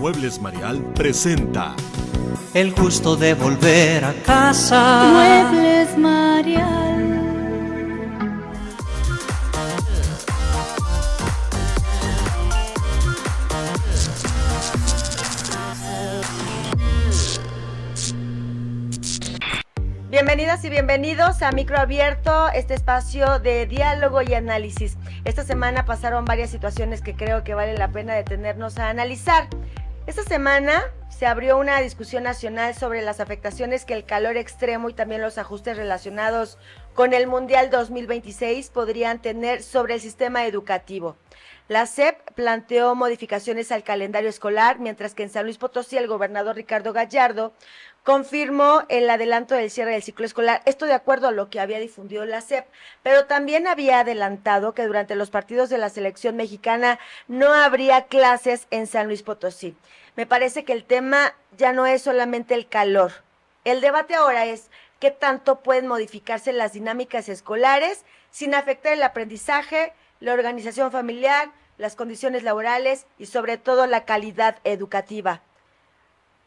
Muebles Marial presenta el gusto de volver a casa. Muebles Marial. Bienvenidas y bienvenidos a Micro Abierto, este espacio de diálogo y análisis. Esta semana pasaron varias situaciones que creo que vale la pena detenernos a analizar. Esta semana se abrió una discusión nacional sobre las afectaciones que el calor extremo y también los ajustes relacionados con el Mundial 2026 podrían tener sobre el sistema educativo. La SEP planteó modificaciones al calendario escolar, mientras que en San Luis Potosí el gobernador Ricardo Gallardo confirmó el adelanto del cierre del ciclo escolar, esto de acuerdo a lo que había difundido la SEP, pero también había adelantado que durante los partidos de la selección mexicana no habría clases en San Luis Potosí. Me parece que el tema ya no es solamente el calor. El debate ahora es qué tanto pueden modificarse las dinámicas escolares sin afectar el aprendizaje, la organización familiar, las condiciones laborales y sobre todo la calidad educativa.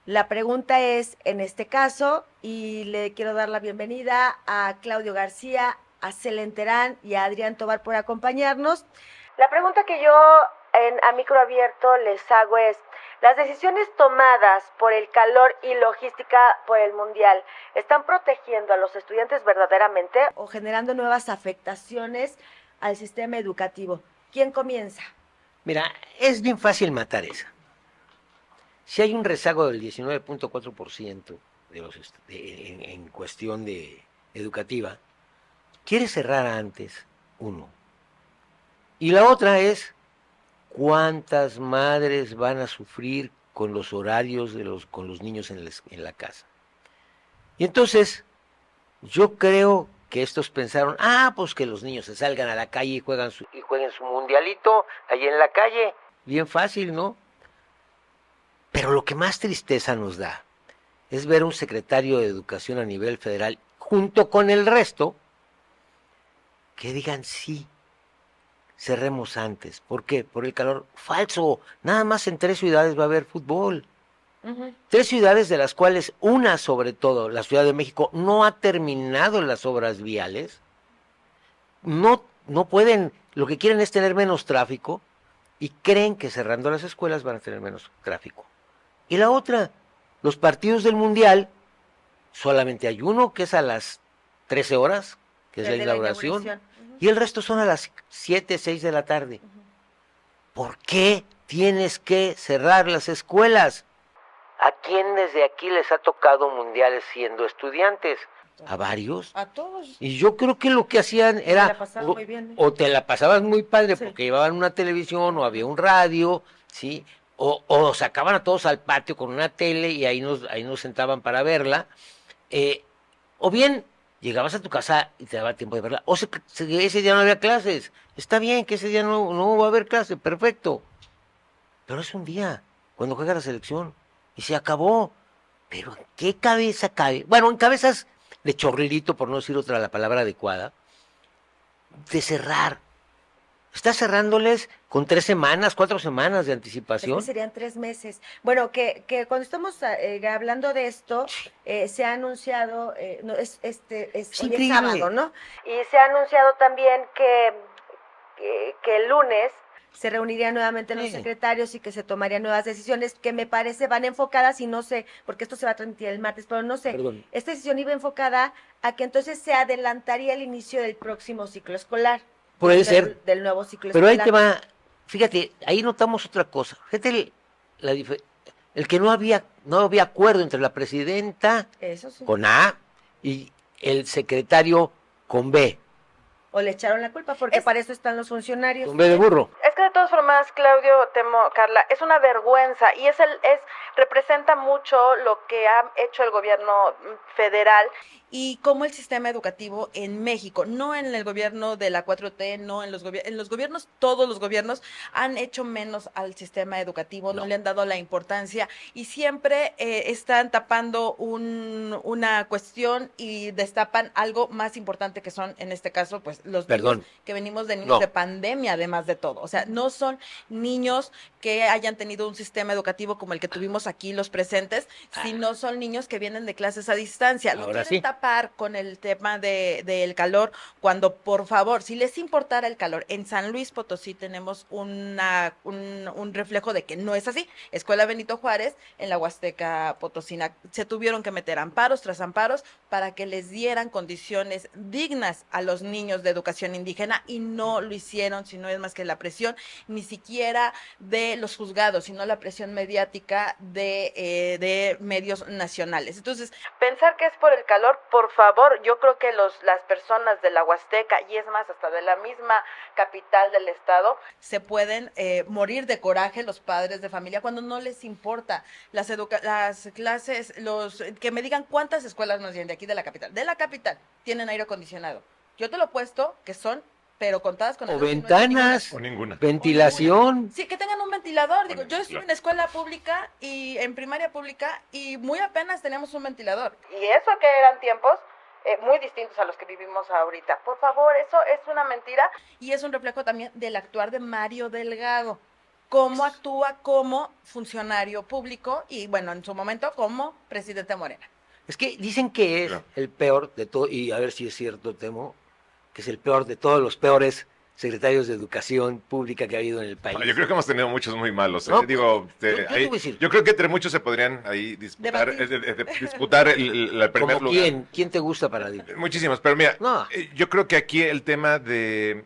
La pregunta es, en este caso, y le quiero dar la bienvenida a Claudio García, a Selene Terán y a Adrián Tobar por acompañarnos. La pregunta que yo a Micro Abierto les hago es, ¿las decisiones tomadas por el calor y logística por el Mundial están protegiendo a los estudiantes verdaderamente o generando nuevas afectaciones al sistema educativo? ¿Quién comienza? Mira, es bien fácil matar esa. Si hay un rezago del 19.4% en cuestión de educativa, quiere cerrar antes uno. Y la otra es, ¿cuántas madres van a sufrir con los horarios con los niños en la casa? Y entonces, yo creo que estos pensaron, pues que los niños se salgan a la calle y jueguen su mundialito allí en la calle. Bien fácil, ¿no? Pero lo que más tristeza nos da es ver un secretario de Educación a nivel federal, junto con el resto, que digan sí, cerremos antes. ¿Por qué? Por el calor. Falso. Nada más en 3 ciudades va a haber fútbol. 3 ciudades de las cuales una, sobre todo, la Ciudad de México, no ha terminado las obras viales. No pueden, lo que quieren es tener menos tráfico y creen que cerrando las escuelas van a tener menos tráfico. Y la otra, los partidos del Mundial, solamente hay uno que es a las 13 horas, que es la inauguración, y el resto son a las 7, 6 de la tarde. ¿Por qué tienes que cerrar las escuelas? ¿A quién desde aquí les ha tocado mundiales siendo estudiantes? ¿A varios? A todos. Y yo creo que lo que hacían era, o te la pasabas muy padre porque llevaban una televisión o había un radio, ¿sí? O sacaban a todos al patio con una tele y ahí nos sentaban para verla, o bien llegabas a tu casa y te daba tiempo de verla, o ese día no había clases, está bien que ese día no va a haber clase, perfecto, pero es un día, cuando juega la selección, y se acabó. Pero ¿en qué cabeza cabe? Bueno, en cabezas de chorlito, por no decir la palabra adecuada, de cerrar. Está cerrándoles con 3 semanas, 4 semanas de anticipación. Es que serían 3 meses. Bueno, que cuando estamos hablando de esto, se ha anunciado, hoy es sábado, ¿no? Y se ha anunciado también que el lunes se reunirían nuevamente los secretarios y que se tomarían nuevas decisiones que me parece van enfocadas, y no sé, porque esto se va a transmitir el martes, pero no sé, esta decisión iba enfocada a que entonces se adelantaría el inicio del próximo ciclo escolar. Puede ser. Del nuevo ciclo pero escolar. Ahí te va, fíjate, ahí notamos otra cosa. Fíjate el que no había acuerdo entre la presidenta con A y el secretario con B. O le echaron la culpa, porque para eso están los funcionarios. Con B de burro. Es que de todas formas, Claudio, Carla, es una vergüenza y representa mucho lo que ha hecho el gobierno federal y cómo el sistema educativo en México, no en el gobierno de la 4T, no en en los gobiernos, todos los gobiernos han hecho menos al sistema educativo, no le han dado la importancia y siempre están tapando una cuestión y destapan algo más importante que son, en este caso, pues los niños que venimos de niños de pandemia, además de todo. O sea, no son niños que hayan tenido un sistema educativo como el que tuvimos aquí los presentes, sino son niños que vienen de clases a distancia. Lo quieren tapar con el tema del calor, cuando, por favor, si les importara el calor, en San Luis Potosí tenemos un reflejo de que no es así. Escuela Benito Juárez, en la Huasteca Potosina, se tuvieron que meter amparos tras amparos para que les dieran condiciones dignas a los niños de educación indígena y no lo hicieron, sino es más que la presión, ni siquiera de los juzgados, sino la presión mediática de medios nacionales. Entonces, pensar que es por el calor, por favor, yo creo que las personas de la Huasteca, y es más, hasta de la misma capital del estado, se pueden morir de coraje los padres de familia cuando no les importa las clases, que me digan cuántas escuelas nos vienen de aquí de la capital, tienen aire acondicionado. Yo te lo he puesto que son, pero contadas con o ventanas, o ninguna. Ventilación. Sí, que tengan un ventilador. Digo, yo estuve en escuela pública y en primaria pública y muy apenas teníamos un ventilador. Y eso que eran tiempos muy distintos a los que vivimos ahorita. Por favor, eso es una mentira y es un reflejo también del actuar de Mario Delgado. Cómo actúa como funcionario público y, bueno, en su momento como presidente de Morena. Es que dicen que es el peor de todo, y a ver si es cierto, temo, que es el peor de todos los peores secretarios de educación pública que ha habido en el país. Yo creo que hemos tenido muchos muy malos. No, Digo, yo creo que entre muchos se podrían ahí disputar el primer lugar. ¿Quién te gusta para ti? Muchísimos, pero mira, yo creo que aquí el tema de,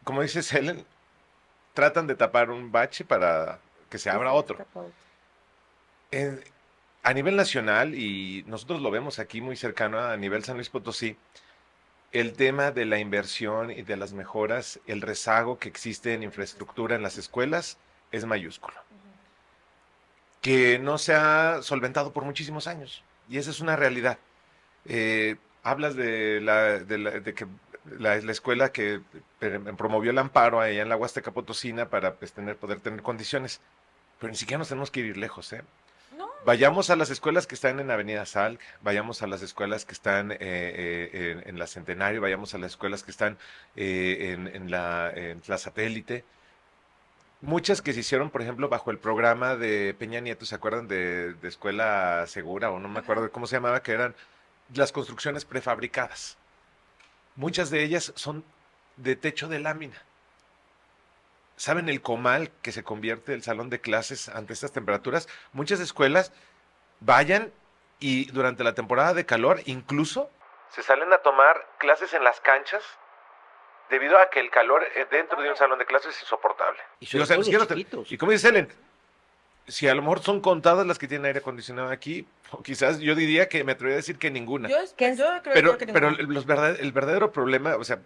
como dice Helen, tratan de tapar un bache para que se abra otro. A nivel nacional, y nosotros lo vemos aquí muy cercano a nivel San Luis Potosí, el tema de la inversión y de las mejoras, el rezago que existe en infraestructura en las escuelas es mayúsculo. Que no se ha solventado por muchísimos años, y esa es una realidad. Hablas de que la escuela que promovió el amparo allá en la Huasteca Potosina para poder tener condiciones, pero ni siquiera nos tenemos que ir lejos, ¿eh? No. Vayamos a las escuelas que están en Avenida Salc, vayamos a las escuelas que están en la Centenario, vayamos a las escuelas que están en la Satélite. Muchas que se hicieron, por ejemplo, bajo el programa de Peña Nieto, ¿se acuerdan de Escuela Segura? O no me acuerdo cómo se llamaba, que eran las construcciones prefabricadas. Muchas de ellas son de techo de lámina. ¿Saben el comal que se convierte el salón de clases ante estas temperaturas? Muchas escuelas vayan y durante la temporada de calor incluso se salen a tomar clases en las canchas debido a que el calor dentro de un salón de clases es insoportable. Y como dice Helen, si a lo mejor son contadas las que tienen aire acondicionado aquí, o quizás yo diría que me atrevería a decir que ninguna. Pero el verdadero problema, o sea,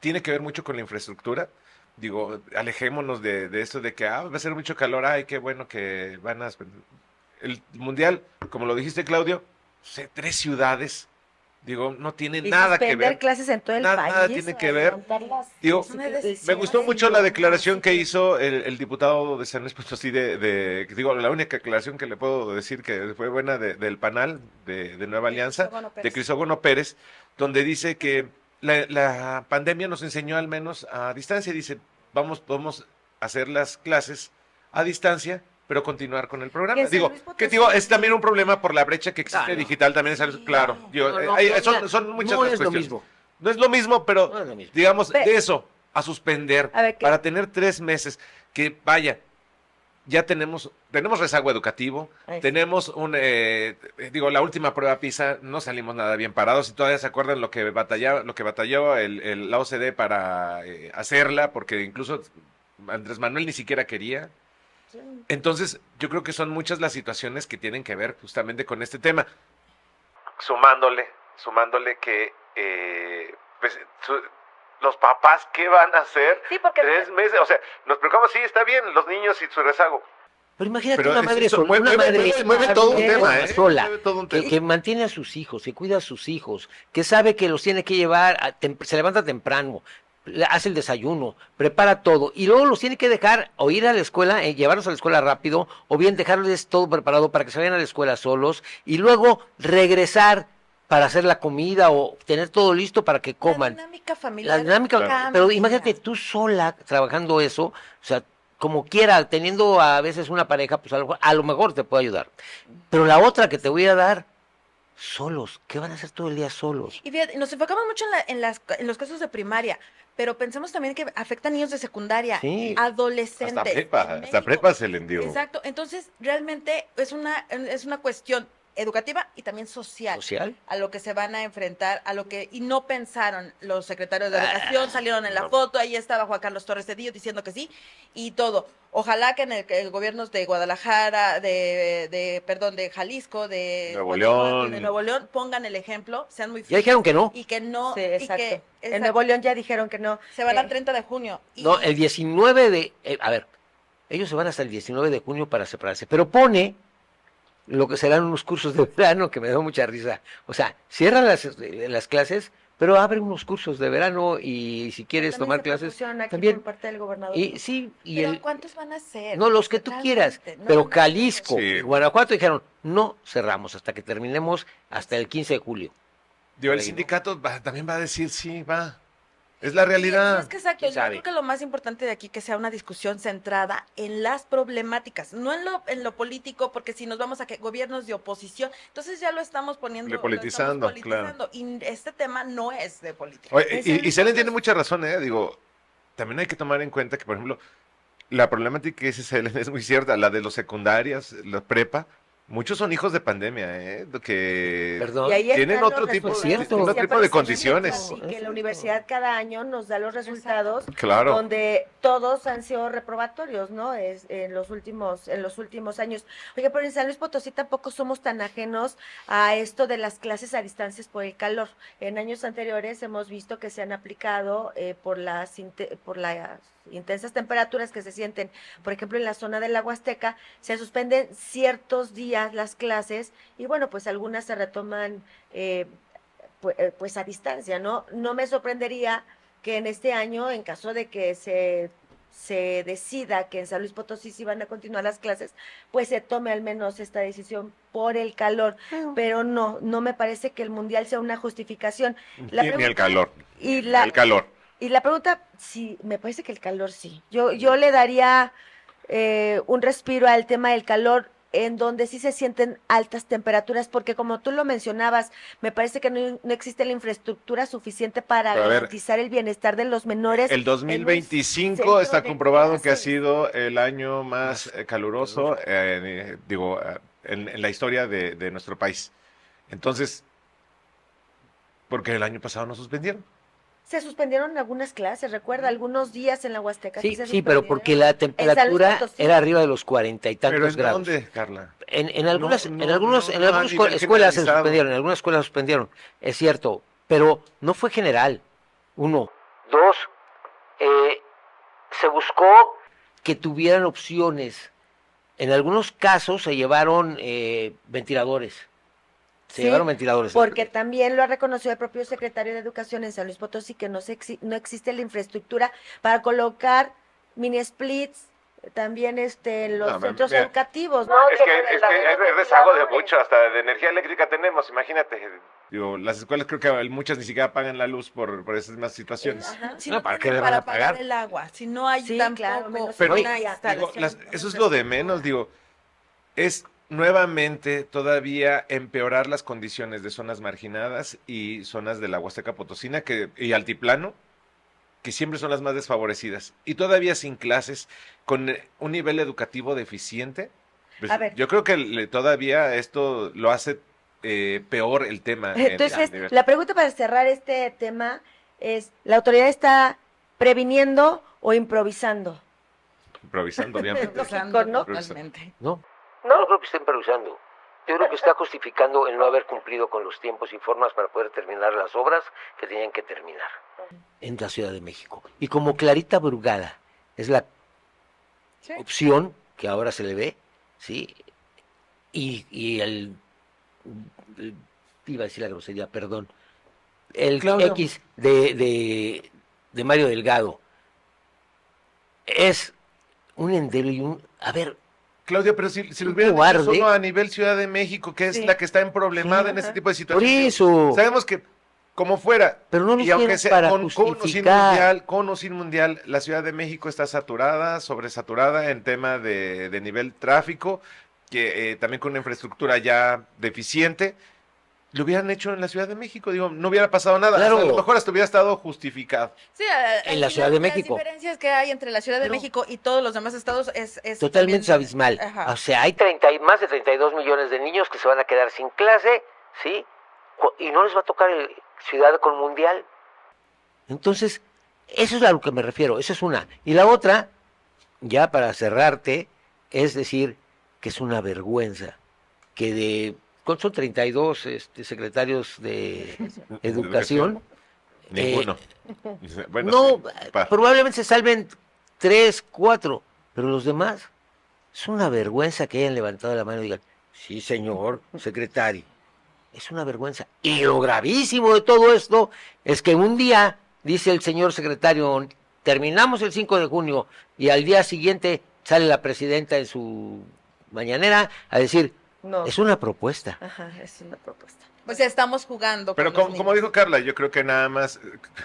tiene que ver mucho con la infraestructura. Digo, alejémonos de esto de que va a ser mucho calor, qué bueno que van a... El mundial, como lo dijiste, Claudio, 3 ciudades, digo, no tiene nada que ver. Clases en todo el país. Nada tiene que ver. Digo, me gustó mucho la declaración que hizo el diputado de San Luis Potosí digo, la única declaración que le puedo decir que fue buena del panel de Nueva Alianza, de Crisógono Pérez, donde dice que la pandemia nos enseñó al menos a distancia. Dice, vamos a hacer las clases a distancia, pero continuar con el programa. Digo, es también un problema por la brecha que existe digital, también es claro. Son muchas cuestiones. Lo mismo. No es lo mismo, pero no es lo mismo. Digamos, de eso a suspender para tener 3 meses, que vaya, ya tenemos rezago educativo, tenemos la última prueba PISA, no salimos nada bien parados, y todavía se acuerdan lo que batalló la OCDE para hacerla, porque incluso Andrés Manuel ni siquiera quería. Entonces, yo creo que son muchas las situaciones que tienen que ver justamente con este tema. Sumándole que los papás, ¿qué van a hacer? Sí, porque 3 meses, o sea, nos preocupamos, sí, está bien, los niños y su rezago, Pero imagínate Pero una es- madre eso sola, mueve- una madre mueve todo un tema, sola, mueve todo un que, tema. que mantiene a sus hijos, que cuida a sus hijos, que sabe que los tiene que llevar, se levanta temprano, hace el desayuno, prepara todo, y luego los tiene que dejar o ir a la escuela, llevarlos a la escuela rápido, o bien dejarles todo preparado para que se vayan a la escuela solos, y luego regresar para hacer la comida o tener todo listo para que La coman. dinámica familiar. La dinámica, cambia. pero imagínate tú sola trabajando eso, o sea, como quiera, teniendo a veces una pareja, pues a lo mejor te puede ayudar. Pero la otra que te voy a dar, solos, ¿qué van a hacer todo el día solos? Y fíjate, nos enfocamos mucho en los casos de primaria, pero pensemos también que afecta a niños de secundaria, Sí. adolescentes. Hasta en hasta México. prepa se le dio. Exacto, entonces realmente es una cuestión educativa y también social. ¿Social? A lo que se van a enfrentar, y no pensaron los secretarios de educación, salieron en la foto, ahí estaba Juan Carlos Torres Cedillo diciendo que sí, y todo. Ojalá que en el gobiernos de Guadalajara, de Jalisco, de Nuevo Guanajuato, León. de Nuevo León, pongan el ejemplo, sean muy Ya dijeron que no. y que no, Sí, y exacto. que En Nuevo León ya dijeron que no. se van al Eh, 30 de junio. Y No, el 19 de... a ver, ellos se van hasta el 19 de junio para separarse, pero pone lo que serán unos cursos de verano que me da mucha risa. O sea, cierran las clases, pero abren unos cursos de verano y si quieres también tomar se clases, propusieron aquí también. por parte del gobernador. Y sí, y pero el... ¿cuántos van a ser? No, los que tú quieras, Realmente, pero no, Jalisco Sí. y Guanajuato dijeron, no cerramos hasta que terminemos hasta el 15 de julio. Digo, el Ahí, ¿no? sindicato también va a decir, sí, va. Es la Y realidad. es que exacto, ¿Quién yo sabe? creo que lo más importante de aquí que sea una discusión centrada en las problemáticas, no en lo político, porque si nos vamos a que gobiernos de oposición, entonces ya lo estamos poniendo, Le politizando, lo estamos politizando, y este tema no es de política. Oye, Es y el- Selene tiene mucha razón, ¿eh? Digo, también hay que tomar en cuenta que, por ejemplo, la problemática que dice Selene es muy cierta, la de los secundarias, la prepa, muchos son hijos de pandemia, ¿eh? Que Perdón. Y ahí tienen están otro los tipo, resultados cierto, que otro siempre tipo de se condiciones. Y que la universidad cada año nos da los resultados Claro. donde todos han sido reprobatorios, ¿no? En los últimos años. Oye, pero en San Luis Potosí tampoco somos tan ajenos a esto de las clases a distancias por el calor. En años anteriores hemos visto que se han aplicado por las intensas temperaturas que se sienten, por ejemplo, en la zona de la Huasteca, se suspenden ciertos días las clases y bueno, pues algunas se retoman pues a distancia, ¿no? No me sorprendería que en este año, en caso de que se decida que en San Luis Potosí sí van a continuar las clases, pues se tome al menos esta decisión por el calor, pero no me parece que el mundial sea una justificación. La Ni el pregunta- calor. y ni la- el calor. Y la pregunta, sí, me parece que el calor sí. Yo le daría un respiro al tema del calor en donde sí se sienten altas temperaturas, porque como tú lo mencionabas, me parece que no existe la infraestructura suficiente para Pero a ver, garantizar el bienestar de los menores. El en un 2025 centro está de comprobado que ha clases. sido el año más caluroso, en la historia de nuestro país. Entonces, porque el año pasado nos suspendieron. Se suspendieron algunas clases, recuerda, algunos días en la Huasteca. Sí, se sí, pero suspendieron. porque la temperatura Potosí. era arriba de los 40 y ¿Pero tantos en grados. dónde, Carla? En algunas, No, en no, algunos, no, en no, a algunas nivel escuelas se generalizado. suspendieron, en algunas escuelas suspendieron, es cierto, pero no fue general. Uno. Dos, se buscó que tuvieran opciones. En algunos casos se llevaron ventiladores. Se Sí, llevaron ventiladores. Porque también lo ha reconocido el propio secretario de Educación en San Luis Potosí, que no existe la infraestructura para colocar mini splits también en los No, centros mira, educativos, ¿no? Es que con hay algunos rezago de ventiladores. mucho, hasta de energía eléctrica tenemos, imagínate. Digo, las escuelas creo que muchas ni siquiera pagan la luz por esas mismas situaciones. Ajá. Si No, no, ¿para qué tienen le van a para pagar pagar? el agua, si no hay Sí, tampoco claro, menos Pero, una digo, instalación. eso es lo de menos, digo, es nuevamente todavía empeorar las condiciones de zonas marginadas y zonas de la Huasteca Potosina y altiplano, que siempre son las más desfavorecidas, y todavía sin clases, con un nivel educativo deficiente. Pues, A ver. yo creo que todavía esto lo hace peor el tema. Entonces, la pregunta para cerrar este tema es, ¿la autoridad está previniendo o improvisando? Improvisando, obviamente. Improvisando ¿no? totalmente. No, no creo que esté improvisando. Yo creo que está justificando el no haber cumplido con los tiempos y formas para poder terminar las obras que tenían que terminar en la Ciudad de México. Y como Clarita Brugada es la Sí. opción que ahora se le ve, ¿sí? Y iba a decir la grosería, perdón, el Claudio. X de Mario Delgado es un endeble y un... A ver, Claudia, pero si lo Un hubieran hecho cobarde. solo a nivel Ciudad de México, que es Sí. la que está emproblemada Sí, en este ajá. tipo de por situaciones. eso... Sabemos que, como fuera, Pero no lo y aunque hicieron sea para con o sin justificar. mundial, con o sin mundial, la Ciudad de México está saturada, sobresaturada en tema de nivel tráfico, que también con una infraestructura ya deficiente. Lo hubieran hecho en la Ciudad de México, digo, no hubiera pasado nada. Claro. Hasta a lo mejor hasta hubiera estado justificado. Sí, En la Ciudad de México. Las diferencias que hay entre la Ciudad de Pero- México y todos los demás estados es Totalmente también- abismal. Ajá. O sea, hay más de 32 millones de niños que se van a quedar sin clase, ¿sí? Y no les va a tocar ciudad con mundial. Entonces, eso es a lo que me refiero, esa es una. Y la otra, ya para cerrarte, es decir que es una vergüenza que son 32 secretarios de educación. Ninguno. Bueno, No, sí, pa. probablemente se salven 3, 4, pero los demás, es una vergüenza que hayan levantado la mano y digan, sí, señor secretario, es una vergüenza. Y lo gravísimo de todo esto es que un día, dice el señor secretario, terminamos el 5 de junio y al día siguiente sale la presidenta en su mañanera a decir, No. es una propuesta. Ajá, es una propuesta. Pues estamos jugando. Pero con los como niños. dijo Carla, yo creo que nada más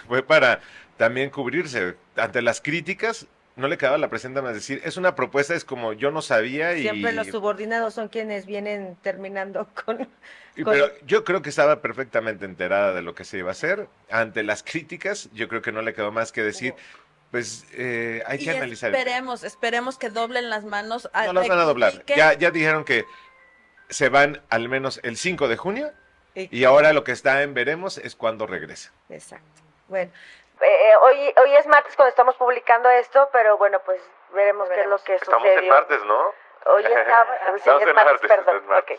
fue para también cubrirse ante las críticas. No le quedaba a la presidenta más decir, es una propuesta, es como yo no sabía y... Siempre los subordinados son quienes vienen terminando con... Pero yo creo que estaba perfectamente enterada de lo que se iba a hacer. Ante las críticas, yo creo que no le quedó más que decir, pues hay que Y analizar. el tema. esperemos que doblen las manos. No las van a doblar. que- Ya dijeron que se van al menos el 5 de junio y ahora lo que está en veremos es cuando regresa. Exacto. Bueno, hoy es martes cuando estamos publicando esto, pero bueno, pues veremos qué es lo que sucedió. ¿no? Hoy es sábado, sí, Estamos es en martes, martes, perdón. es martes.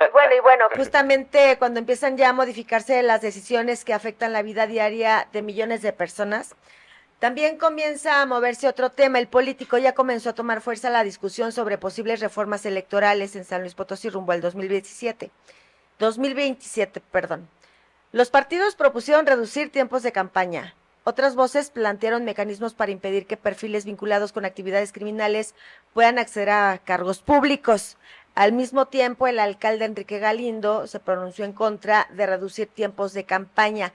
Ok. Bueno, justamente cuando empiezan ya a modificarse las decisiones que afectan la vida diaria de millones de personas, también comienza a moverse otro tema. El político ya comenzó a tomar fuerza la discusión sobre posibles reformas electorales en San Luis Potosí rumbo al 2027, perdón. Los partidos propusieron reducir tiempos de campaña. Otras voces plantearon mecanismos para impedir que perfiles vinculados con actividades criminales puedan acceder a cargos públicos. Al mismo tiempo, el alcalde Enrique Galindo se pronunció en contra de reducir tiempos de campaña.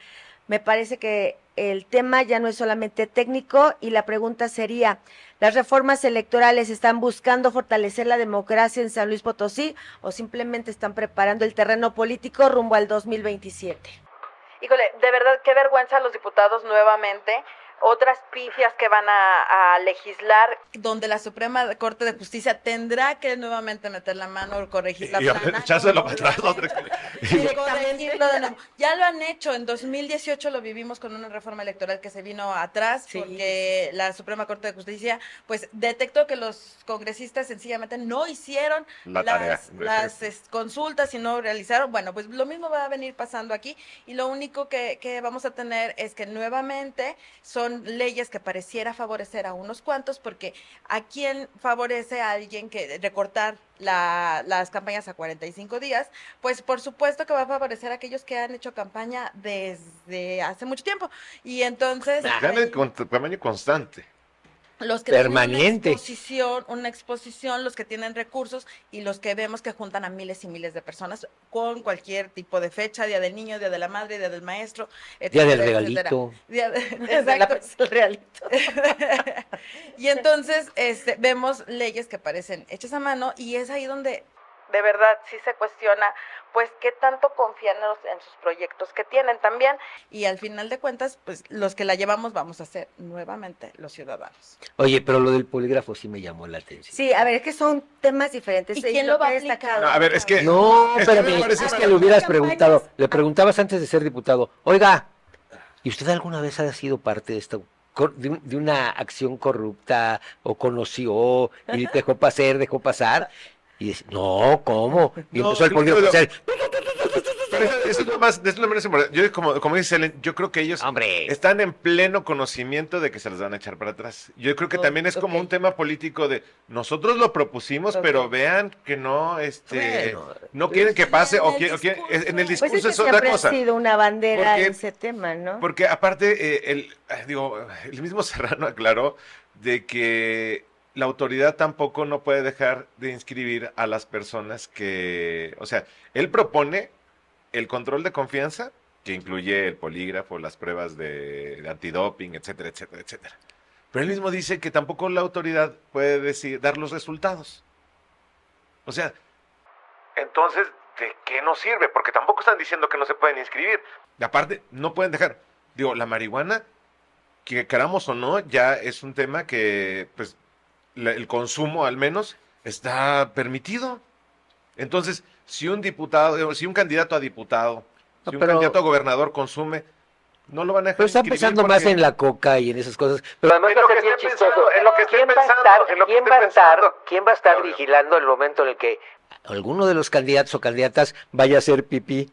Me parece que el tema ya no es solamente técnico y la pregunta sería, ¿las reformas electorales están buscando fortalecer la democracia en San Luis Potosí o simplemente están preparando el terreno político rumbo al 2027? Híjole, de verdad, qué vergüenza los diputados nuevamente. Otras pifias que van a legislar, donde la Suprema Corte de Justicia tendrá que nuevamente meter la mano o corregir la Y plana. echárselo para atrás otra vez. Y corregirlo de nuevo. Ya lo han hecho, en 2018 lo vivimos con una reforma electoral que se vino atrás, Sí. porque la Suprema Corte de Justicia pues detectó que los congresistas sencillamente no hicieron La tarea. las consultas y no realizaron. Bueno, pues lo mismo va a venir pasando aquí y lo único que vamos a tener es que nuevamente son leyes que pareciera favorecer a unos cuantos, porque ¿a quién favorece a alguien que recortar las campañas a 45 días? Pues por supuesto que va a favorecer a aquellos que han hecho campaña desde hace mucho tiempo. Y entonces Gane con tamaño constante. los que Permanente. tienen una exposición, los que tienen recursos y los que vemos que juntan a miles y miles de personas con cualquier tipo de fecha, Día del Niño, Día de la Madre, Día del Maestro, Día del etcétera, regalito. Exacto. El realito. Y entonces vemos leyes que parecen hechas a mano y es ahí donde de verdad sí se cuestiona pues qué tanto confían en sus proyectos que tienen también, y al final de cuentas pues los que la llevamos vamos a ser nuevamente los ciudadanos. Oye, pero lo del polígrafo sí me llamó la atención. Sí, a ver, es que son temas diferentes. ¿Y quién lo va a aplicar? No, a ver, es que... No, Es que me espérame, parece es que mal. le hubieras Campañas. preguntado, le preguntabas antes de ser diputado, oiga, ¿y usted alguna vez ha sido parte de esta de una acción corrupta o conoció y dejó pasar? Y dice, no, ¿cómo? Y No, empezó el polígrafo a hacer, Pero eso es lo menos importante. Yo, como dice Helen, yo creo que ellos Hombre. están en pleno conocimiento de que se les van a echar para atrás. Yo creo que también es como ok. un tema político de nosotros lo propusimos, Ok. pero vean que no, Bueno, no quieren que pase en o el quieren, en el discurso. discurso Pues es que es otra siempre cosa. ha sido una bandera Porque- ese tema, ¿no? Porque aparte, el mismo Serrano aclaró de que la autoridad tampoco no puede dejar de inscribir a las personas que, o sea, él propone el control de confianza, que incluye el polígrafo, las pruebas de antidoping, etcétera, etcétera, etcétera. Pero él mismo dice que tampoco la autoridad puede dar los resultados. O sea, entonces, ¿de qué nos sirve? Porque tampoco están diciendo que no se pueden inscribir. Y aparte, no pueden dejar. Digo, la marihuana, que queramos o no, ya es un tema que, pues, el consumo al menos está permitido. Entonces, si un diputado, si un candidato a diputado, No, si un pero- candidato a gobernador consume, no lo van a dejar Pero está inscribir pensando más porque- en la coca y en esas cosas. Pero además En va lo a ser que bien esté chistoso. pensando, en lo que esté ¿Quién va a pensando, estar, en lo que quién esté va a estar, pensando? quién va a estar Claudio. vigilando el momento en el que alguno de los candidatos o candidatas vaya a hacer pipí?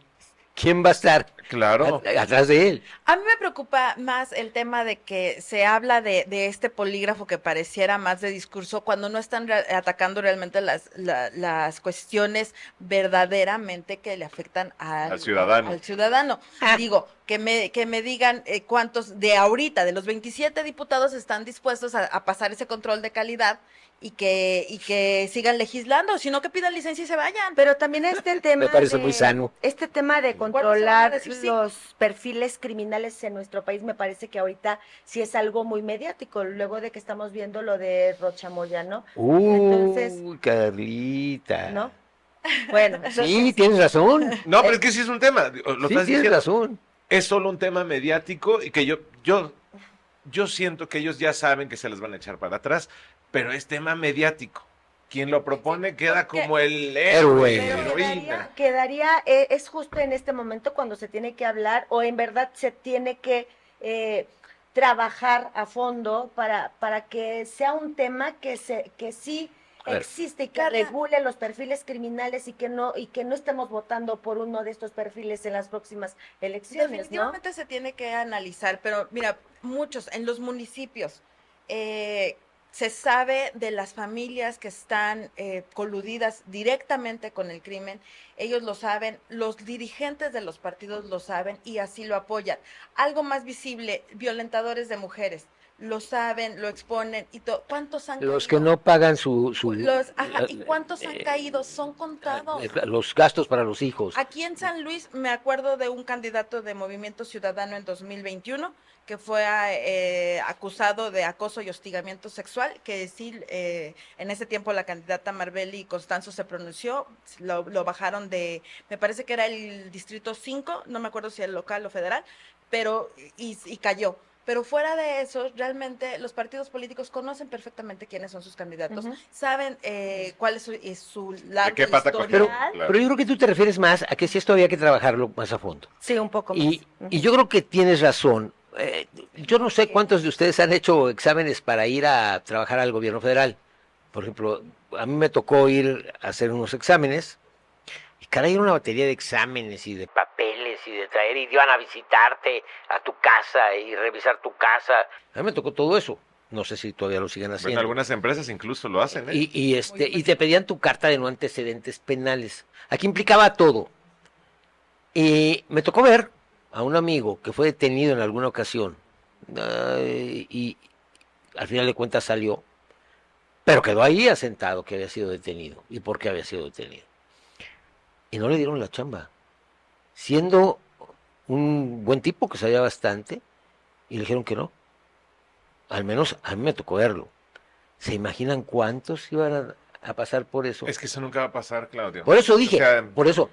¿Quién va a estar Claro. atrás de él? A mí me preocupa más el tema de que se habla de este polígrafo que pareciera más de discurso cuando no están atacando realmente las cuestiones verdaderamente que le afectan Al ciudadano. Al ciudadano. Digo, que me digan cuántos de ahorita, de los 27 diputados, están dispuestos a pasar ese control de calidad y que sigan legislando, sino que pidan licencia y se vayan. Pero también este tema Me parece muy sano. Este tema de ¿Cuándo se van a controlar decir sí? los perfiles criminales en nuestro país me parece que ahorita sí es algo muy mediático, luego de que estamos viendo lo de Rochamoya, ¿no? Entonces, Carlita. ¿no? Bueno, Sí, tienes razón. No, pero es que sí es un tema. Lo Sí, estás tienes diciendo. razón. Es solo un tema mediático y que yo siento que ellos ya saben que se les van a echar para atrás, pero es tema mediático. Quien lo propone queda porque- como el Héroe. héroe, pero heroína. es justo en este momento cuando se tiene que hablar o en verdad se tiene que trabajar a fondo para que sea un tema que sí A ver. existe y que Carla. regule los perfiles criminales y que no estemos votando por uno de estos perfiles en las próximas elecciones, ¿no? Definitivamente se tiene que analizar, pero mira, muchos en los municipios se sabe de las familias que están coludidas directamente con el crimen, ellos lo saben, los dirigentes de los partidos lo saben y así lo apoyan. Algo más visible, violentadores de mujeres, lo saben, lo exponen y ¿cuántos han Los caído? que no pagan su ¿Y cuántos han caído? Son contados. los gastos para los hijos. Aquí en San Luis me acuerdo de un candidato de Movimiento Ciudadano en 2021 que fue acusado de acoso y hostigamiento sexual, que sí, en ese tiempo la candidata Marbeli Constanzo se pronunció, lo bajaron me parece que era el distrito 5, no me acuerdo si el local o federal, pero y cayó. Pero fuera de eso, realmente los partidos políticos conocen perfectamente quiénes son sus candidatos, Ujú. saben cuál es su largo qué pata coger? Pero, historial. Claro. pero yo creo que tú te refieres más a que si esto había que trabajarlo más a fondo. Sí, un poco más. Y yo creo que tienes razón. Yo no sé cuántos de ustedes han hecho exámenes para ir a trabajar al gobierno federal. Por ejemplo, a mí me tocó ir a hacer unos exámenes y caray, era una batería de exámenes y de papeles y de traer y iban a visitarte a tu casa y revisar tu casa. A mí me tocó todo eso. No sé si todavía lo siguen Bueno, haciendo. algunas empresas incluso lo hacen, ¿eh? Y te pedían tu carta de no antecedentes penales. Aquí implicaba todo. Y me tocó ver a un amigo que fue detenido en alguna ocasión y al final de cuentas salió, pero quedó ahí asentado que había sido detenido y por qué había sido detenido. Y no le dieron la chamba, siendo un buen tipo que sabía bastante, y le dijeron que no. Al menos a mí me tocó verlo. ¿Se imaginan cuántos iban a pasar por eso? Es que eso nunca va a pasar, Claudio. Por eso dije, O sea, por eso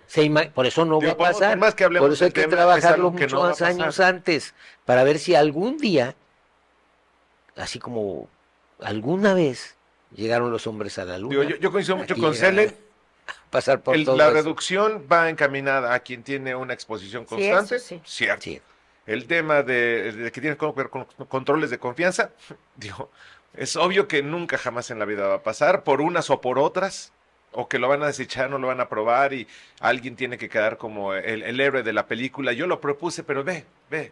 no digo, va a pasar. por más que hablemos Por eso hay del que tema, es trabajarlo algo que muchos no va a más años pasar. antes, para ver si algún día, así como alguna vez, llegaron los hombres a la luna. Digo, yo coincido mucho Aquí con llegaron Cele. a pasar por todo La eso. reducción va encaminada a quien tiene una exposición Sí, constante. eso sí. Cierto. Sí. El tema de que tiene que ver con controles de confianza, digo, es obvio que nunca jamás en la vida va a pasar, por unas o por otras, o que lo van a desechar, no lo van a aprobar y alguien tiene que quedar como el héroe de la película. Yo lo propuse, pero ve. Oye,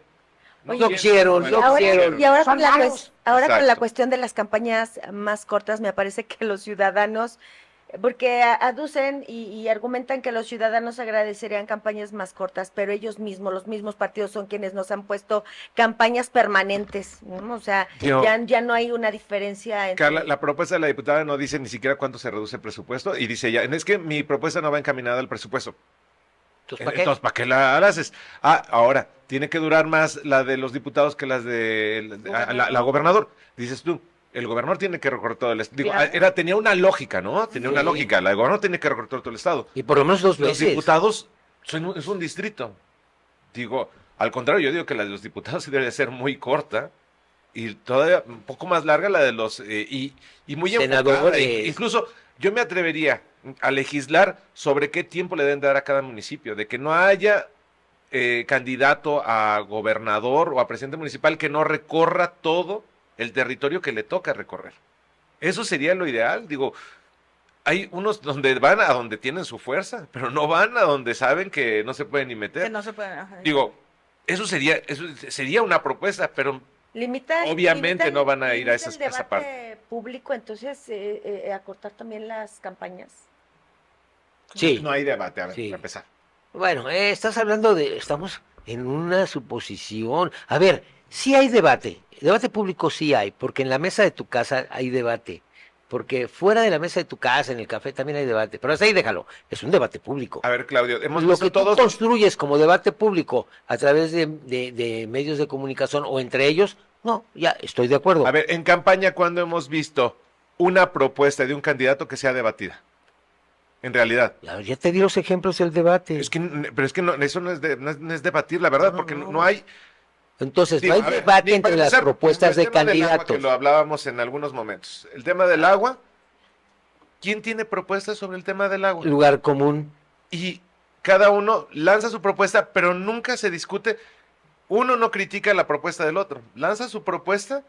No quisieron, Y no ahora, quisieron. y ahora, Son con la, malos. ahora con la Exacto. cuestión de las campañas más cortas, me parece que los ciudadanos, porque aducen y argumentan que los ciudadanos agradecerían campañas más cortas, pero ellos mismos, los mismos partidos son quienes nos han puesto campañas permanentes, ¿no? O sea, Yo- ya no hay una diferencia entre... Carla, la propuesta de la diputada no dice ni siquiera cuánto se reduce el presupuesto y dice ella, es que mi propuesta no va encaminada al presupuesto. Entonces, ¿para qué? Entonces, ¿para qué la haces? Ahora, tiene que durar más la de los diputados que las de la gobernador. Dices tú, el gobernador tiene que recorrer todo el estado. Digo, Claro. tenía una lógica, ¿no? Tenía una Sí. lógica. La de gobernador tiene que recorrer todo el estado. Y por lo menos 2 Los veces. diputados es un distrito. Digo, al contrario, yo digo que la de los diputados sí debe de ser muy corta y todavía un poco más larga la de los y muy Senadores. enfocada. Incluso yo me atrevería a legislar sobre qué tiempo le deben dar a cada municipio, de que no haya candidato a gobernador o a presidente municipal que no recorra todo el territorio que le toca recorrer. Eso sería lo ideal. Digo, hay unos donde van a donde tienen su fuerza, pero no van a donde saben que no se pueden ni Que meter. no se pueden. Ajá. Digo, eso sería una propuesta, pero obviamente no van a ir a limita el esa debate público, entonces acortar también las campañas. Sí. no hay debate, a ver, Sí. para empezar. Bueno, estamos en una suposición. A ver, sí hay debate público sí hay, porque en la mesa de tu casa hay debate, porque fuera de la mesa de tu casa, en el café también hay debate, pero hasta ahí déjalo, es un debate público. A ver, Claudio, hemos Lo visto que tú todos. construyes como debate público a través de medios de comunicación o entre ellos, no, ya estoy de acuerdo. A ver, en campaña, ¿cuándo hemos visto una propuesta de un candidato que sea debatida? En realidad. Ya te di los ejemplos del debate. Pero es que eso no es debatir, la verdad, No, porque no. no hay. Entonces, Digo, no hay a ver, debate ni entre para las empezar, propuestas el de tema del agua, candidatos. que lo hablábamos en algunos momentos. El tema del agua. ¿Quién tiene propuestas sobre el tema del agua? Lugar común. Y cada uno lanza su propuesta, pero nunca se discute. Uno no critica la propuesta del otro. Lanza su propuesta,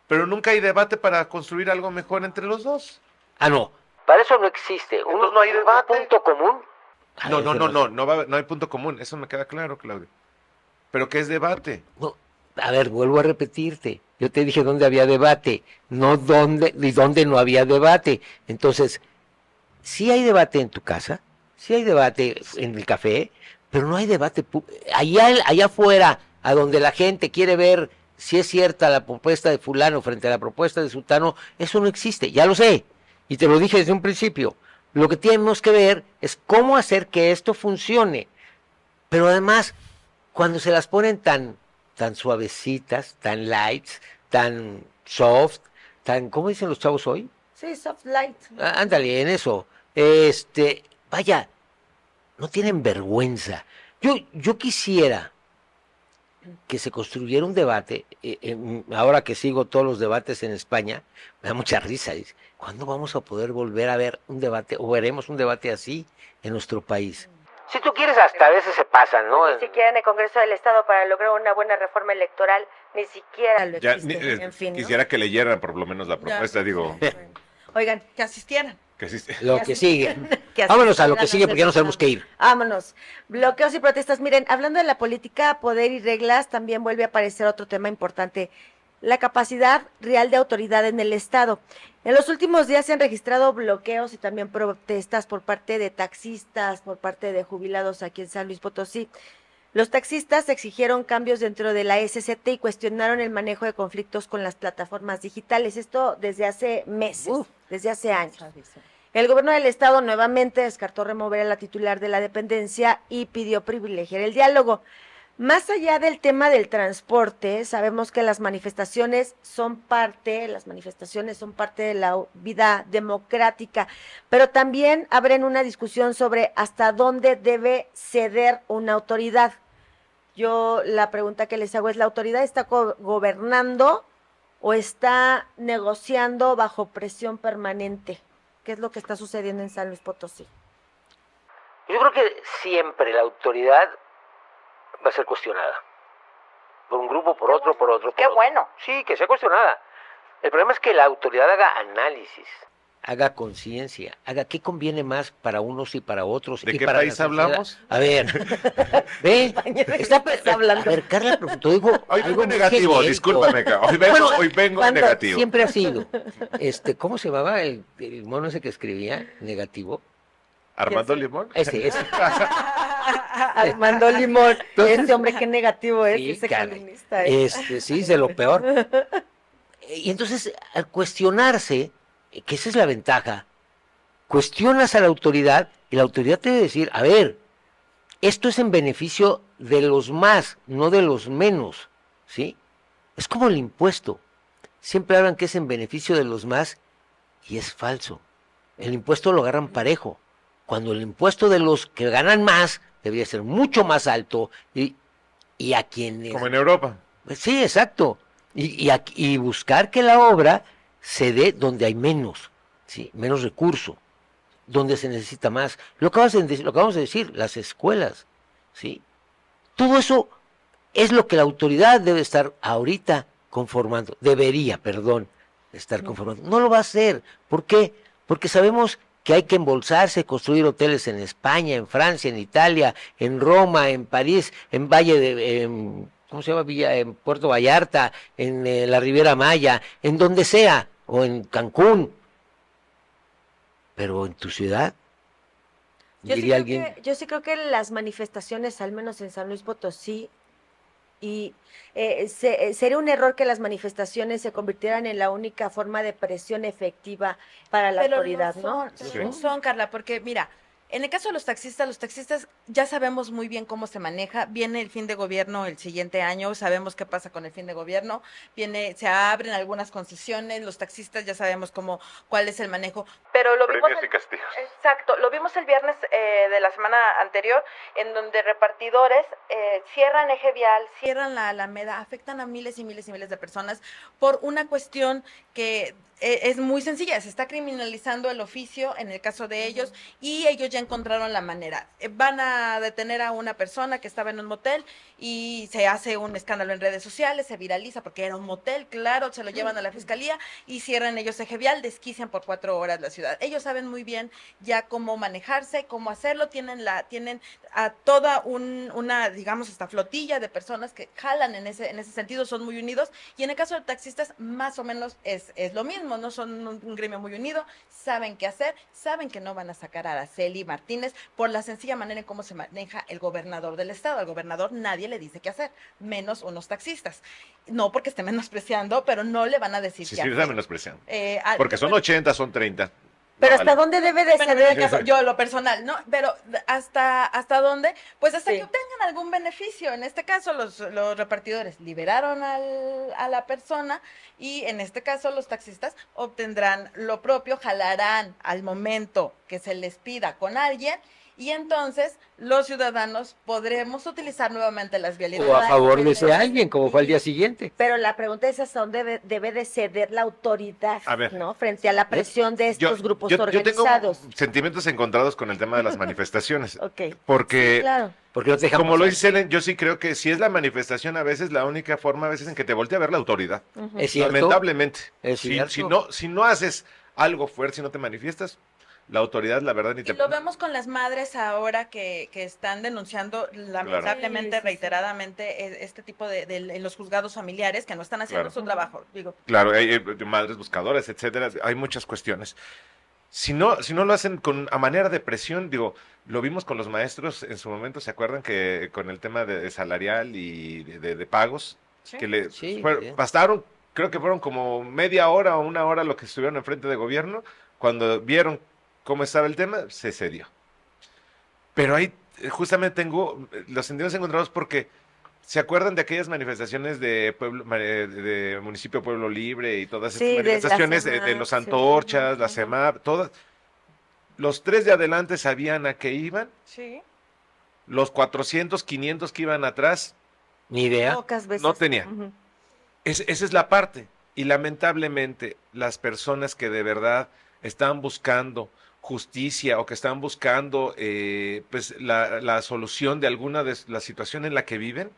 pero nunca hay debate para construir algo mejor entre los dos. Ah, no. Para eso no existe. Entonces no hay debate. Un punto común. No hay punto común. Eso me queda claro, Claudio. Pero ¿qué es debate? No, a ver, vuelvo a repetirte. Yo te dije dónde había debate, no dónde y dónde no había debate. Entonces, sí hay debate en tu casa, sí hay debate en el café, pero no hay debate allá afuera, a donde la gente quiere ver si es cierta la propuesta de fulano frente a la propuesta de sultano, eso no existe, ya lo sé. Y te lo dije desde un principio. Lo que tenemos que ver es cómo hacer que esto funcione. Pero además, cuando se las ponen tan suavecitas, tan lights, tan soft, ¿cómo dicen los chavos hoy? Sí, soft light. Ándale, en eso. Vaya, no tienen vergüenza. Yo quisiera que se construyera un debate, ahora que sigo todos los debates en España, me da mucha risa. ¿Cuándo vamos a poder volver a ver un debate, o veremos un debate así en nuestro país? Si tú quieres, hasta a veces se pasan, ¿no? Ni siquiera en el Congreso del Estado para lograr una buena reforma electoral, ni siquiera lo Ya, existe. En fin, ¿no? quisiera que leyeran por lo menos la propuesta, digo. Oigan, Que asistieran. Que sí. Lo que sigue. que así Vámonos a lo serán que sigue porque ya nos tenemos que ir. Vámonos. Bloqueos y protestas. Miren, hablando de la política, poder y reglas, también vuelve a aparecer otro tema importante, la capacidad real de autoridad en el Estado. En los últimos días se han registrado bloqueos y también protestas por parte de taxistas, por parte de jubilados aquí en San Luis Potosí. Los taxistas exigieron cambios dentro de la SCT y cuestionaron el manejo de conflictos con las plataformas digitales. Esto desde hace meses, desde hace años. El gobierno del estado nuevamente descartó remover a la titular de la dependencia y pidió privilegiar el diálogo. Más allá del tema del transporte, sabemos que las manifestaciones son parte de la vida democrática, pero también abren una discusión sobre hasta dónde debe ceder una autoridad. Yo la pregunta que les hago es, ¿la autoridad está gobernando o está negociando bajo presión permanente? ¿Qué es lo que está sucediendo en San Luis Potosí? Yo creo que siempre la autoridad va a ser cuestionada. Por un grupo, por otro, por otro. Qué bueno. Sí, que sea cuestionada. El problema es que la autoridad haga haga conciencia, haga qué conviene más para unos y para otros. ¿De y qué para la país sociedad. hablamos? A ver, ve, está hablando. A ver, Carla, pero tú digo Hoy algo vengo muy negativo, genérico. discúlpame, hoy vengo ¿Cuándo? negativo. Siempre ha sido. ¿Cómo se llamaba el mono ese que escribía negativo? ¿Armando Limón? Ese. Armando Limón, Entonces- este hombre qué negativo es, Sí, ese caray. columnista. ¿eh? Sí, de lo peor. Y entonces, al cuestionarse, que esa es la ventaja, cuestionas a la autoridad y la autoridad te debe decir, a ver, esto es en beneficio de los más, no de los menos, ¿sí? Es como el impuesto. Siempre hablan que es en beneficio de los más y es falso. El impuesto lo agarran parejo, cuando el impuesto de los que ganan más debería ser mucho más alto y a quienes... Como en Europa. Sí, exacto. Y buscar que la obra se dé donde hay menos, ¿sí? Menos recurso, donde se necesita más. Lo acabamos de decir, las escuelas, ¿sí? Todo eso es lo que la autoridad debe estar ahorita conformando, estar conformando. No lo va a hacer. ¿Por qué? Porque sabemos que hay que embolsarse, construir hoteles en España, en Francia, en Italia, en Roma, en París, en ¿cómo se llama? En Puerto Vallarta, en la Riviera Maya, en donde sea, o en Cancún. Pero en tu ciudad, diría alguien, Yo sí creo que las manifestaciones, al menos en San Luis Potosí, y sería un error que las manifestaciones se convirtieran en la única forma de presión efectiva para la Pero autoridad, no ¿no? son, Sí. no son, Carla, porque mira, en el caso de los taxistas ya sabemos muy bien cómo se maneja. Viene el fin de gobierno el siguiente año, sabemos qué pasa con el fin de gobierno. Se abren algunas concesiones, los taxistas ya sabemos cuál es el manejo. Pero lo vimos Premios y castigos. Exacto, lo vimos el viernes de la semana anterior, en donde repartidores cierran Eje Vial, cierran la Alameda, afectan a miles y miles y miles de personas por una cuestión que es muy sencilla. Se está criminalizando el oficio en el caso de ellos, y ellos ya encontraron la manera. Van a detener a una persona que estaba en un motel y se hace un escándalo en redes sociales, se viraliza porque era un motel, claro, se lo llevan a la fiscalía y cierran ellos Eje Vial, desquician por 4 horas la ciudad. Ellos saben muy bien ya cómo manejarse, cómo hacerlo, tienen a toda una, digamos, esta flotilla de personas que jalan en ese sentido, son muy unidos, y en el caso de taxistas más o menos es lo mismo, no son un gremio muy unido, saben qué hacer, saben que no van a sacar a Araceli Martínez por la sencilla manera en cómo se maneja el gobernador del estado. Al gobernador nadie le dice qué hacer, menos unos taxistas. No porque esté menospreciando, pero no le van a decir Sí, qué sí, hacer. está menospreciando. Porque Porque son 80, son 30. Pero No, ¿hasta vale. dónde debe de bueno, en ceder? el caso, yo lo personal, ¿no? Pero ¿hasta dónde? Pues hasta Sí. que obtengan algún beneficio. En este caso, los repartidores liberaron a la persona, y en este caso los taxistas obtendrán lo propio, jalarán al momento que se les pida con alguien, y entonces los ciudadanos podremos utilizar nuevamente las vialidades. o a favor de ese alguien, como fue al día siguiente. Pero la pregunta es hasta dónde debe de ceder la autoridad, A ver. ¿no? Frente a la presión de estos grupos yo tengo organizados. sentimientos encontrados con el tema de las manifestaciones. Ok. Porque, Claro. Porque no te dejan como lo pasar. dice Ellen, yo sí creo que si es la manifestación, a veces la única forma, a veces en que te voltea a ver la autoridad. Es cierto. Lamentablemente. Es Si, cierto. si no haces algo fuerte, si no te manifiestas, la autoridad, la verdad, ni Y te... lo vemos con las madres ahora que están denunciando lamentablemente, Sí, sí, sí. reiteradamente, este tipo en los juzgados familiares que no están haciendo Claro. su trabajo. Digo, Claro, hay madres buscadoras, etcétera, hay muchas cuestiones. Si no lo hacen a manera de presión, digo, lo vimos con los maestros en su momento, ¿se acuerdan que con el tema de salarial y de pagos? ¿sí? Que Sí, sí. bastaron, creo que fueron como media hora o una hora lo que estuvieron enfrente de gobierno, cuando vieron cómo estaba el tema, se cedió. Pero ahí justamente tengo los sentidos encontrados porque ¿se acuerdan de aquellas manifestaciones de municipio Pueblo Libre y todas Sí, estas de la manifestaciones de CEMAR, los sí. antorchas, la Ujú. CEMAR, todas? Los 3 de adelante sabían a qué iban, Sí. los 400, 500 que iban atrás, Ni idea. Pocas veces. no tenía. Ujú. esa es la parte. Y lamentablemente las personas que de verdad están buscando justicia o que están buscando pues la solución de alguna de la situación en la que viven,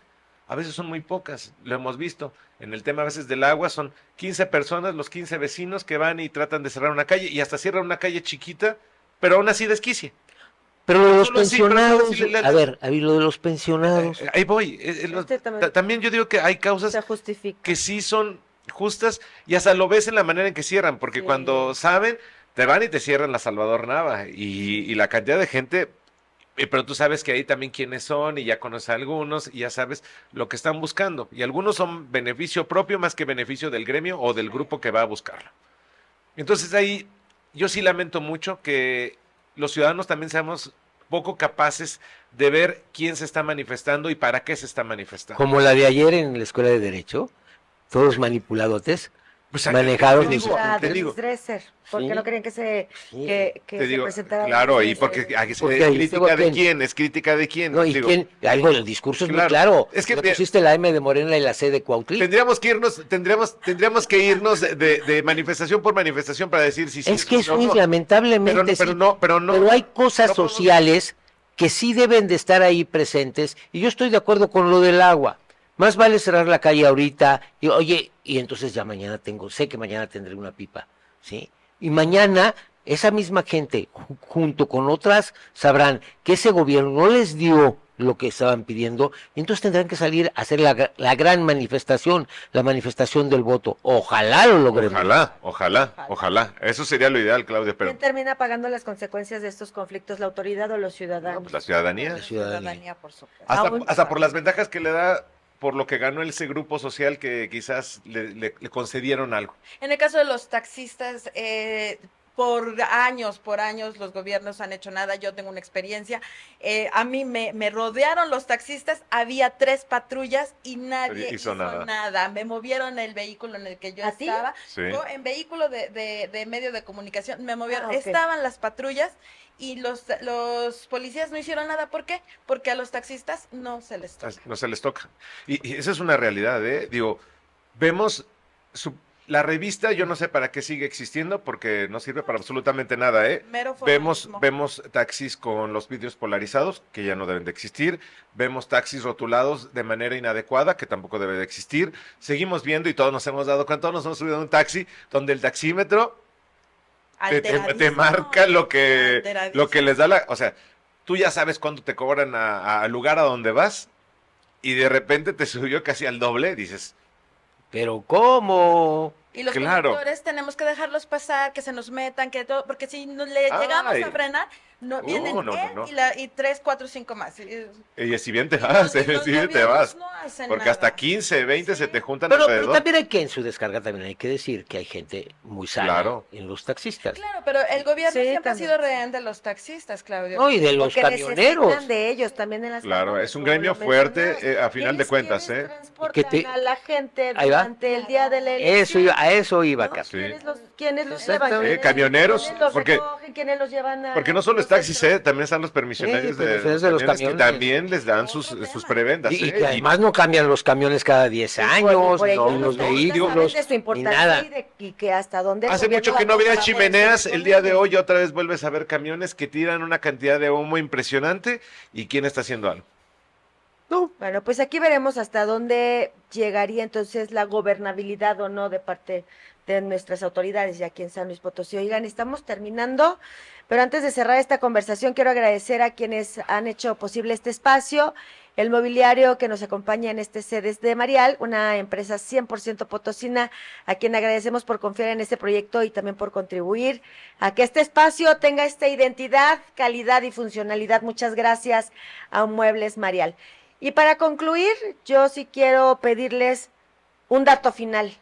a veces son muy pocas, lo hemos visto. En el tema a veces del agua son 15 personas, los 15 vecinos que van y tratan de cerrar una calle y hasta cierran una calle chiquita, pero aún así desquicie. Pero lo de los Solo así, pero pensionados, solo así a ver, lo de los pensionados, Ahí voy. También yo digo que hay causas Se justifica. que sí son justas y hasta lo ves en la manera en que cierran, porque Sí. cuando saben, te van y te cierran la Salvador Nava y la cantidad de gente, pero tú sabes que ahí también quiénes son y ya conoces a algunos y ya sabes lo que están buscando. Y algunos son beneficio propio más que beneficio del gremio o del grupo que va a buscarlo. Entonces ahí yo sí lamento mucho que los ciudadanos también seamos poco capaces de ver quién se está manifestando y para qué se está manifestando. como la de ayer en la Escuela de Derecho, todos manipuladotes, Pues, manejados te en digo, Ah, te de digo, Luis Dresser, porque Sí. no querían que se, Sí. que te se digo, presentara. claro, Luis y porque Dresser. aquí Porque es ahí crítica estuvo de quién. quién, es crítica de quién. no, y Digo, quién, algo el discurso es muy claro, claro, es que le mira- pusiste la M de Morena y la C de Cuautli, tendríamos que irnos de manifestación por manifestación para decir si sí. es que si eso no, es no. lamentablemente, sí. Pero no. Pero hay cosas no podemos- sociales que sí deben de estar ahí presentes, y yo estoy de acuerdo con lo del agua. Más vale cerrar la calle ahorita, y oye, y entonces ya mañana sé que mañana tendré una pipa, ¿sí? Y mañana esa misma gente, junto con otras, sabrán que ese gobierno no les dio lo que estaban pidiendo, y entonces tendrán que salir a hacer la gran manifestación, la manifestación del voto. Ojalá lo logremos. Ojalá. Eso sería lo ideal, Claudia, pero ¿Quién termina pagando las consecuencias de estos conflictos, la autoridad o los no, ciudadanos? pues la ciudadanía. La ciudadanía. por supuesto. Hasta por las ventajas que le da, por lo que ganó ese grupo social que quizás le concedieron algo. En el caso de los taxistas, por años los gobiernos han hecho nada. Yo tengo una experiencia. A mí me rodearon los taxistas, había 3 patrullas y nadie Hizo hizo nada. nada. Me movieron el vehículo en el que yo ¿A ti? estaba. Sí. Yo en vehículo de medio de comunicación me movieron. Ah, ok. Estaban las patrullas y los policías no hicieron nada. ¿Por qué? Porque a los taxistas no se les toca. No se les toca. Y esa es una realidad, ¿eh? Digo, vemos la revista, yo no sé para qué sigue existiendo, porque no sirve para absolutamente nada, ¿eh? Mero Vemos formalismo. taxis con los vidrios polarizados, que ya no deben de existir. Vemos taxis rotulados de manera inadecuada, que tampoco debe de existir. Seguimos viendo y todos nos hemos dado cuenta, todos nos hemos subido a un taxi donde el taxímetro te Alteradísimo, marca lo que alteradísimo. les da o sea, tú ya sabes cuánto te cobran al lugar a donde vas y de repente te subió casi al doble, dices, Pero ¿cómo? Y los Claro. conductores tenemos que dejarlos pasar, que se nos metan, que todo, porque si no le llegamos Ay. a frenar, vienen no, él no. y 3, 4, 5 más. y si bien te Y vas, los- y los si bien te gobiernos vas. no hacen Porque hasta nada. 15, 20 se Sí. te juntan Pero alrededor. también hay que, en su descarga también hay que decir que hay gente muy sana Claro. en los taxistas. Claro, pero el gobierno Sí, siempre también. ha sido rehén de los taxistas, Claudio. No, y de los Porque camioneros. necesitan de ellos también en las Claro, camiones, es un como gremio lo fuerte, mencionabas. a final de cuentas, ¿Quiénes ¿eh? transportan Que te- a la gente Ahí va. durante el día de la elección? A eso iba, ¿No? Carlos. Sí. ¿Quiénes los Exactamente. llevan? ¿Quiénes- Camioneros, ¿quiénes los porque- recogen? ¿Quiénes los llevan a Porque no solo es los taxis, centros? también están los permisionarios Sí, permisionarios de los camiones que camiones. también les dan Otro sus tema. prebendas, Y ¿eh? que además no cambian los camiones cada 10 años, Por ello no los los taxistas vehículos, saben de su ni importancia nada. y que hasta dónde el Hace gobierno mucho que no va a había poder chimeneas, seguir el con día de ellos. hoy otra vez vuelves a ver camiones que tiran una cantidad de humo impresionante y quién está haciendo algo. No, Bueno, pues aquí veremos hasta dónde llegaría entonces la gobernabilidad o no de parte de nuestras autoridades ya aquí en San Luis Potosí. Oigan, estamos terminando, pero antes de cerrar esta conversación quiero agradecer a quienes han hecho posible este espacio, el mobiliario que nos acompaña en este CEDES de Marial, una empresa 100% potosina, a quien agradecemos por confiar en este proyecto y también por contribuir a que este espacio tenga esta identidad, calidad y funcionalidad. Muchas gracias a Muebles Marial. Y para concluir, yo sí quiero pedirles un dato final.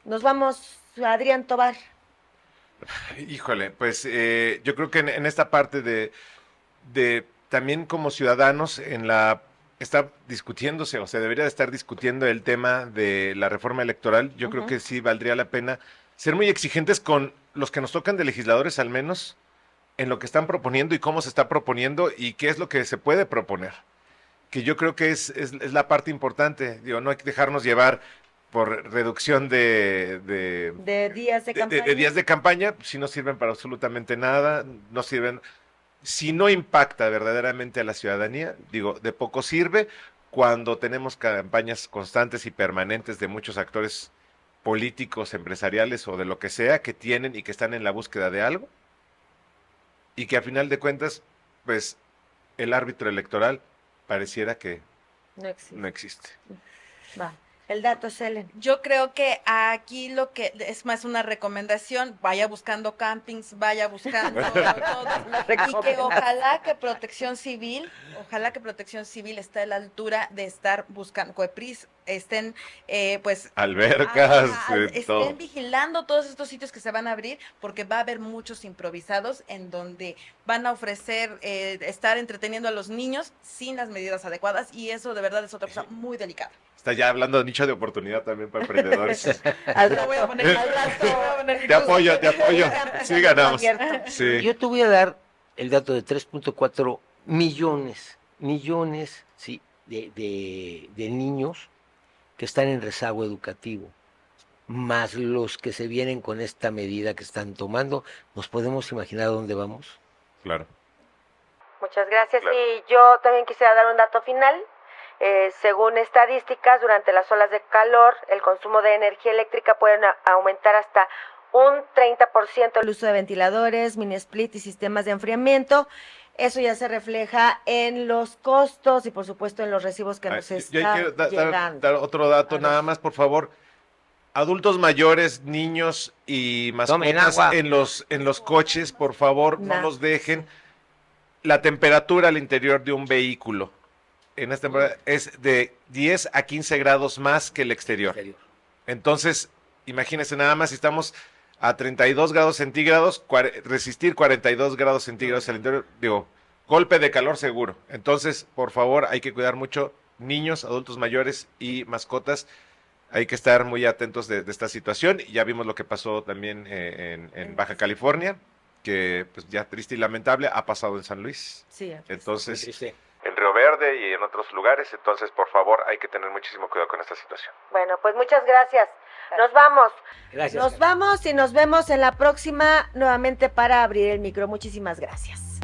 Nos vamos, Adrián Tobar. Híjole, pues yo creo que en esta parte de también como ciudadanos está discutiéndose o se debería de estar discutiendo el tema de la reforma electoral. Yo creo que sí valdría la pena ser muy exigentes con los que nos tocan de legisladores al menos en lo que están proponiendo y cómo se está proponiendo y qué es lo que se puede proponer. Que yo creo que es la parte importante. Digo, no hay que dejarnos llevar por reducción De días de campaña. de días de campaña, si no sirven para absolutamente nada, no sirven, si no impacta verdaderamente a la ciudadanía, digo, de poco sirve, cuando tenemos campañas constantes y permanentes de muchos actores políticos, empresariales o de lo que sea, que tienen y que están en la búsqueda de algo, y que a final de cuentas, pues, el árbitro electoral pareciera que No existe. no existe. Va. El dato, Selen. Yo creo que aquí lo que es más una recomendación, vaya buscando campings, vaya buscando todo, y que ojalá que Protección Civil esté a la altura de estar buscando, COEPRIS estén pues Albercas, todo. estén vigilando todos estos sitios que se van a abrir, porque va a haber muchos improvisados en donde van a ofrecer estar entreteniendo a los niños sin las medidas adecuadas, y eso de verdad es otra cosa muy delicada. Está ya hablando de nicho de oportunidad también para emprendedores. Lo voy a poner al rato. Te apoyo. Sí, ganamos. Sí. Yo te voy a dar el dato de 3.4 millones, sí, de niños que están en rezago educativo, más los que se vienen con esta medida que están tomando. ¿Nos podemos imaginar a dónde vamos? Claro. Muchas gracias. Claro. Y yo también quisiera dar un dato final. Según estadísticas, durante las olas de calor, el consumo de energía eléctrica puede aumentar hasta un 30% el uso de ventiladores, mini split y sistemas de enfriamiento. Eso ya se refleja en los costos y, por supuesto, en los recibos que nos Yo están quiero llegando. dar otro dato, A ver. nada más, por favor. Adultos mayores, niños y Tomen mascotas agua. en los coches, por favor, no Nah. los dejen. La temperatura al interior de un vehículo en esta temporada es de 10 a 15 grados más que el exterior. Entonces, imagínense nada más, si estamos a 32 grados centígrados, resistir 42 grados centígrados al interior, digo, golpe de calor seguro. Entonces, por favor, hay que cuidar mucho niños, adultos mayores y mascotas. Hay que estar muy atentos de esta situación. Ya vimos lo que pasó también en Baja California, que pues ya triste y lamentable ha pasado en San Luis. Sí, Entonces, en Río Verde y en otros lugares. Entonces, por favor, hay que tener muchísimo cuidado con esta situación. bueno, pues muchas gracias. Nos vamos. Gracias. Nos vamos y nos vemos en la próxima nuevamente para abrir el micro. Muchísimas gracias.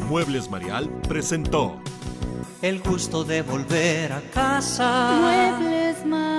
Muebles Marial presentó El gusto de volver a casa. Muebles Marial.